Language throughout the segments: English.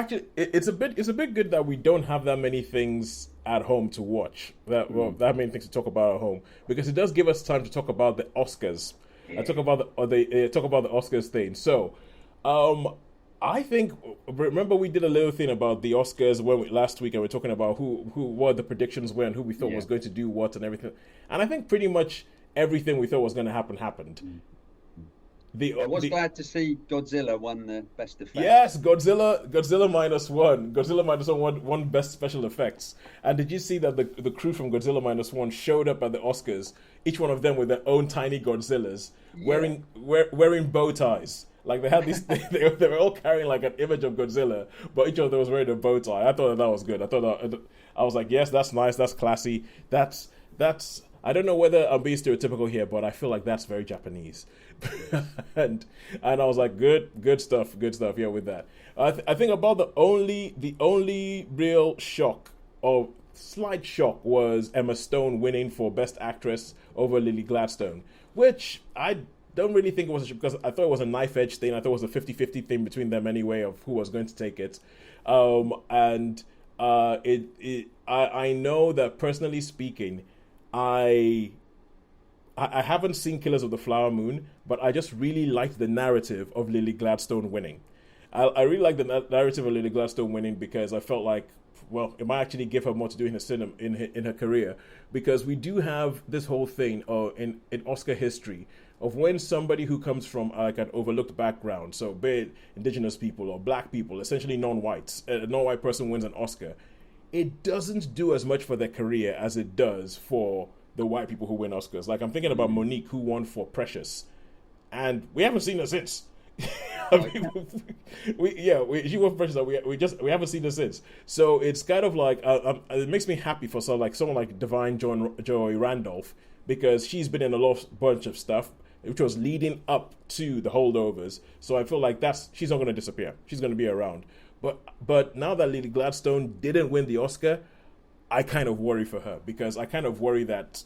actually, it's a bit good that we don't have that many things at home to watch. That many things to talk about at home because it does give us time to talk about the Oscars. I talk Yeah. about the or they talk about the Oscars thing. So, um, I think remember we did a little thing about the Oscars last week, and we're talking about who what the predictions were and who we thought Yeah. was going to do what and everything. And I think pretty much everything we thought was going to happen happened. Mm. The I was the glad to see Godzilla won the best Yes, effects. Godzilla minus one, Godzilla minus one best special effects. And did you see that the crew from Godzilla minus one showed up at the Oscars, each one of them with their own tiny Godzillas, Yeah. wearing bow ties. Like they had these, they were all carrying like an image of Godzilla, but each of them was wearing a bow tie. I thought that was good. I was like, yes, that's nice, that's classy. That's. I don't know whether I'm being stereotypical here, but I feel like that's very Japanese. and and I was like, good stuff, good stuff. Yeah, with that, I think about the only real shock or slight shock was Emma Stone winning for Best Actress over Lily Gladstone, which I don't really think it was because I thought it was a knife edge thing. I thought it was a 50-50 thing between them anyway of who was going to take it. And I know that personally speaking, I I haven't seen Killers of the Flower Moon, but I just really liked the narrative of Lily Gladstone winning. I really like the narrative of Lily Gladstone winning because I felt like, well, it might actually give her more to do in her cinema in her career because we do have this whole thing in Oscar history of when somebody who comes from like an overlooked background, so be it indigenous people or black people, essentially non-whites, a non-white person wins an Oscar, it doesn't do as much for their career as it does for the white people who win Oscars. Like I'm thinking about Mm. Monique who won for Precious, and we haven't seen her since. I Right. mean, she won Precious, and we haven't seen her since. So it's kind of like it makes me happy for someone like Divine Joy Randolph because she's been in a bunch of stuff which was leading up to the holdovers. So I feel like she's not going to disappear. She's going to be around. But now that Lily Gladstone didn't win the Oscar, I kind of worry for her because I kind of worry that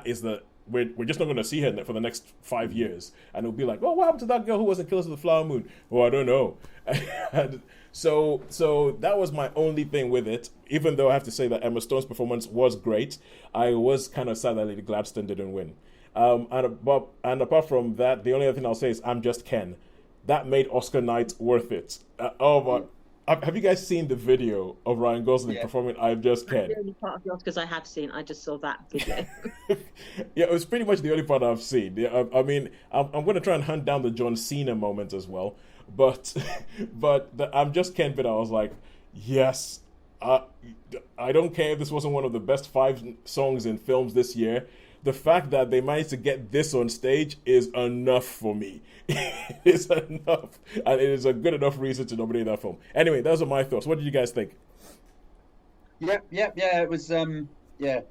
is we're just not going to see her for the next 5 years, and it'll be like, oh, what happened to that girl who was in Killers of the Flower Moon? Oh, I don't know. And so that was my only thing with it. Even though I have to say that Emma Stone's performance was great, I was kind of sad that Lady Gladstone didn't win. And apart from that, the only other thing I'll say is I'm Just Ken. That made Oscar night worth it. Oh my! Have you guys seen the video of Ryan Gosling Yeah. performing "I'm Just That's Ken"? the only part of the Oscars I have seen. I just saw that video. Yeah, it was pretty much the only part I've seen. Yeah, I mean, I'm going to try and hunt down the John Cena moment as well, but I'm Just Ken bit. I was like, yes, I I don't care if this wasn't one of the best five songs in films this year. The fact that they managed to get this on stage is enough for me. It is enough, and it is a good enough reason to nominate that film. Anyway, those are my thoughts. What did you guys think? Yeah. It was yeah.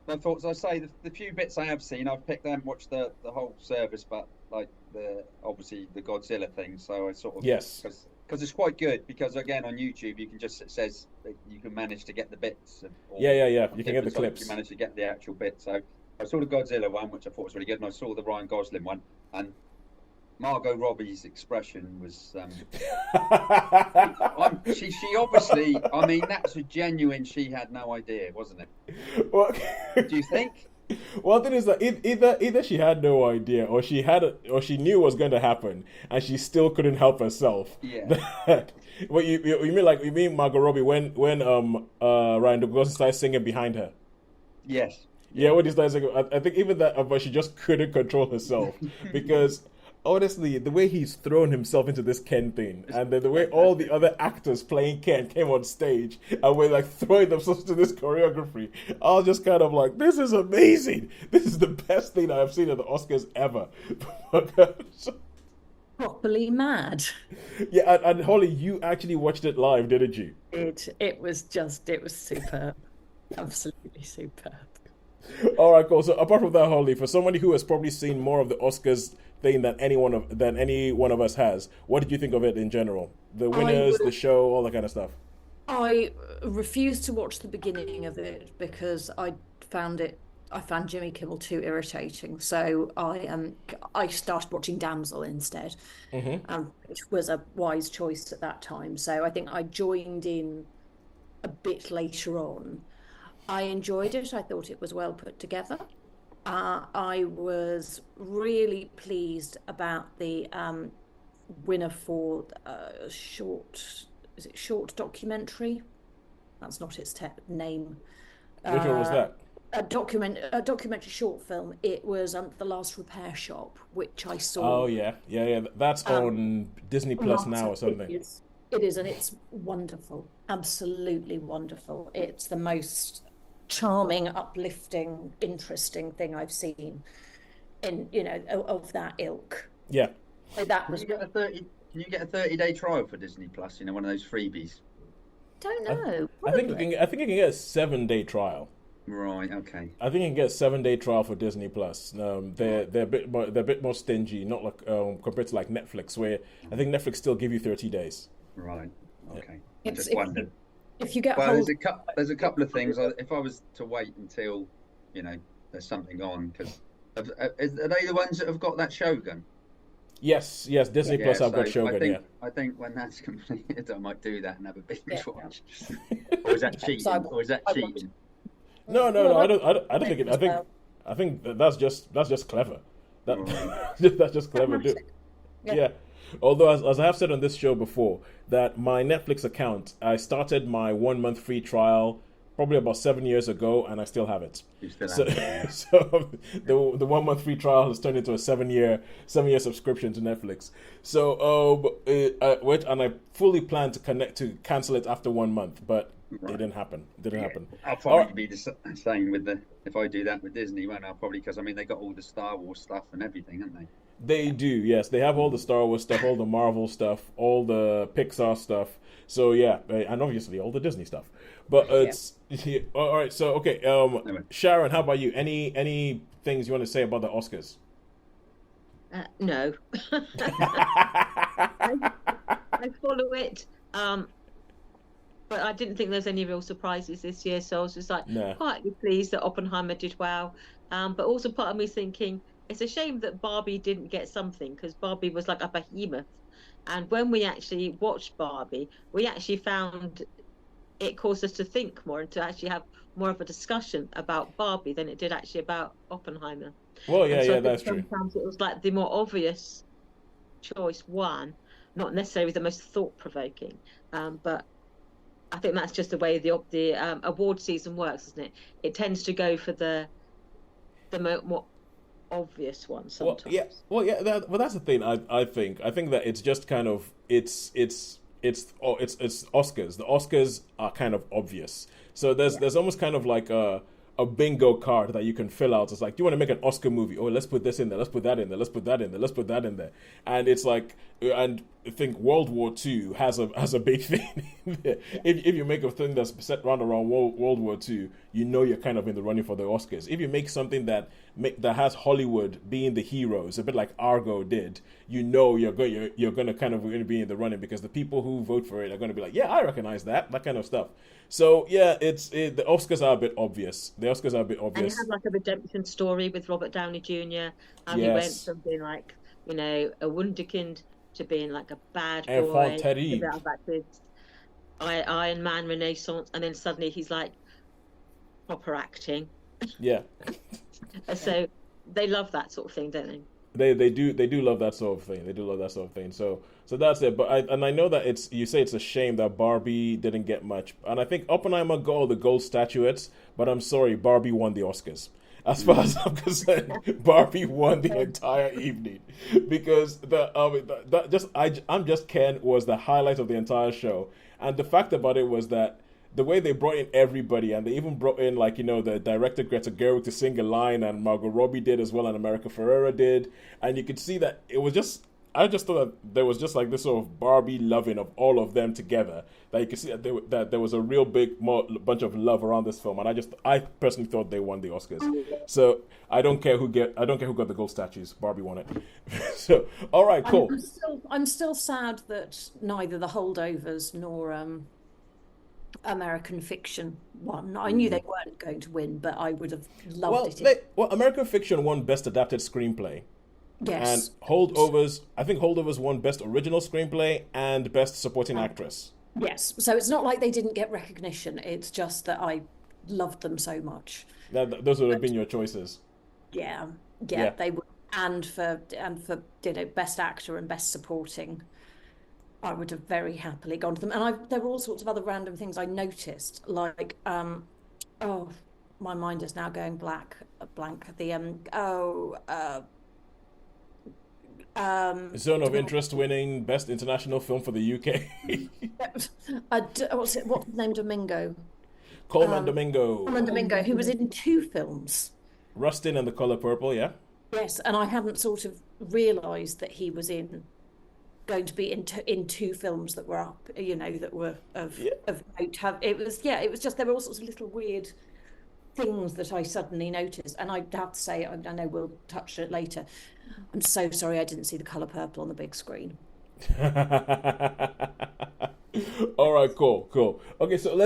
My thoughts. I say the few bits I have seen, I've picked. I haven't watched the whole service, but like the obviously the Godzilla thing. So I sort of Yes. because it's quite good. Because again on YouTube you can just it says that you can manage to get the bits or Yeah. on You can get the different sites you clips. manage to get the actual bit. So I saw the Godzilla one, which I thought was really good, and I saw the Ryan Gosling one, and Margot Robbie's expression was she obviously, I mean, that's a genuine, she had no idea, wasn't it? Well, Do you think? well, the thing is that either she had no idea or or she knew what was going to happen and she still couldn't help herself. Yeah. What you mean Margot Robbie when Ryan Gosling started singing behind her? Yes. Yeah, Yeah. when he started singing, I think even that, but she just couldn't control herself because honestly, the way he's thrown himself into this Ken thing, and then the way all the other actors playing Ken came on stage and were like throwing themselves to this choreography, I was just kind of like, this is amazing. This is the best thing I've seen at the Oscars ever. Properly mad. Yeah, and Holly, you actually watched it live, didn't you? It was superb. Absolutely superb. All right, cool. So apart from that, Holly, for somebody who has probably seen more of the Oscars thing than any one of us has, what did you think of it in general? The I winners, the will show, all that kind of stuff. I refused to watch the beginning of it because I found it I found Jimmy Kimmel too irritating, so I started watching Damsel instead, Hmm. which was a wise choice at that time. So I think I joined in a bit later on. I enjoyed it. I thought it was well put together. I was really pleased about the winner for short. Is it short documentary? That's not its name. Which one was Uh, that? a documentary short film. It was The Last Repair Shop, which I Oh saw. yeah, yeah, yeah. That's Um, on Disney Plus now Martin, or something. it is, and it's wonderful, absolutely wonderful. It's the most charming, uplifting, interesting thing I've seen in, of that ilk. Yeah, So that Can was you get a 30? Can you get a 30-day trial for Disney Plus? You know, one of those freebies. don't I, know, I think you probably. can. I think you can get a 7 day trial. Right. Okay. I think you can get a 7 day trial for Disney Plus. Right. They're a bit more stingy, not like compared to like Netflix, where I think Netflix still give you 30 days. Right. Yeah. Okay. I It's just wondered. if you get Well, hold. there's a couple of things. If I was to wait until, you know, there's something on, because are they the ones that have got that Shogun? Yes, yes. Disney Yeah, Plus. Yeah. I've got So Shogun. Yeah. I think when that's completed, I might do that and have a binge Yeah. watch. Or is that So cheating? Or is that I want. cheating? No, no, no. Well, I don't think it. as well. I think that's just clever. That Right. that's just clever. Pragmatic. Yeah. Yeah. Although, as I have said on this show before, that my Netflix account, I started my 1 month free trial probably about 7 years ago, and I still have it. You still So, have it, yeah. so the 1 month free trial has turned into a 7 year subscription to Netflix. So, wait, and I fully plan to connect to cancel it after 1 month, but it Right. didn't happen. It didn't Yeah. happen. I'll All right. probably be the same with if I do that with Disney, won't I? Probably because I mean they got all the Star Wars stuff and everything, haven't they? They do, yes. They have all the Star Wars stuff, all the Marvel stuff, all the Pixar stuff. So yeah, and obviously all the Disney stuff. But Yeah. it's all right. So okay, Anyway, Sharon, how about you? Any things you want to say about the Oscars? No. I follow it. But I didn't think there's any real surprises this year, so I was just like Nah. quietly pleased that Oppenheimer did well. But also part of me thinking it's a shame that Barbie didn't get something because Barbie was like a behemoth. And when we actually watched Barbie, we actually found it caused us to think more and to actually have more of a discussion about Barbie than it did actually about Oppenheimer. Well, yeah, And so I yeah, think that's true. sometimes it was like the more obvious choice one, not necessarily the most thought-provoking. But I think that's just the way the award season works, isn't it? It tends to go for the more obvious one Well, yeah, sometimes. well, yeah. Well, that's the thing. I think that it's just kind of it's Oscars. The Oscars are kind of obvious. So Yeah. there's almost kind of like a bingo card that you can fill out. It's like, do you want to make an Oscar movie? Oh, let's put this in there. Let's put that in there. Let's put that in there. Let's put that in there. And it's like, and I think World War II has a big thing in there. Yeah. If you make a thing that's set around World War II, you know you're kind of in the running for the Oscars. If you make something that has Hollywood being the heroes, a bit like Argo did, you know you're going to kind of going to be in the running because the people who vote for it are going to be like, yeah, I recognize that kind of stuff. So yeah, the Oscars are a bit obvious. The Oscars are a bit And it obvious. had like a redemption story with Robert Downey Jr. He went Yes, from being like, a wunderkind to being like a bad enfant boy, a bit terrible. of like this Iron Man renaissance, and then suddenly he's like proper acting. Yeah, So they love that sort of thing, don't they? they do love that sort of thing. They do love that sort of thing. So that's it. But I know that you say it's a shame that Barbie didn't get much, and I think Oppenheimer got all the gold statuettes. But I'm sorry, Barbie won the Oscars. As far as I'm concerned, Barbie won the entire evening because I'm just Ken was the highlight of the entire show, and the fact about it was that the way they brought in everybody, and they even brought in like the director Greta Gerwig to sing a line, and Margot Robbie did as well, and America Ferrera did, and you could see that it was just. I just thought that there was just like this sort of Barbie loving of all of them together. That you could see that there was a real big bunch of love around this film, and I personally thought they won the Oscars. So I don't care who got the gold statues. Barbie won it. So all right, cool. I'm still sad that neither the holdovers nor American Fiction won. I knew they weren't going to win, but I would have loved Well, it. American Fiction won Best Adapted Screenplay, and Yes. Holdovers. I think Holdovers won Best Original Screenplay and Best Supporting Actress. Yes. So it's not like they didn't get recognition. It's just that I loved them so much. Those would have been your choices. Yeah. Yeah. They would. And for Best Actor and Best Supporting, I would have very happily gone to them. And there were all sorts of other random things I noticed, like oh, my mind is now going blank. Zone of Interest winning Best International Film for the UK. What's his name? Domingo. Coleman Domingo. Coleman Domingo, who was in 2 films. Rustin and the Color Purple, yeah. Yes, and I hadn't sort of realised that he was going to be in 2 films that were up, that were of note. It was just there were all sorts of little weird things that I suddenly noticed, and I have to say, I know we'll touch it later. I'm so sorry I didn't see The Color Purple on the big screen. All right, cool. Okay, so let's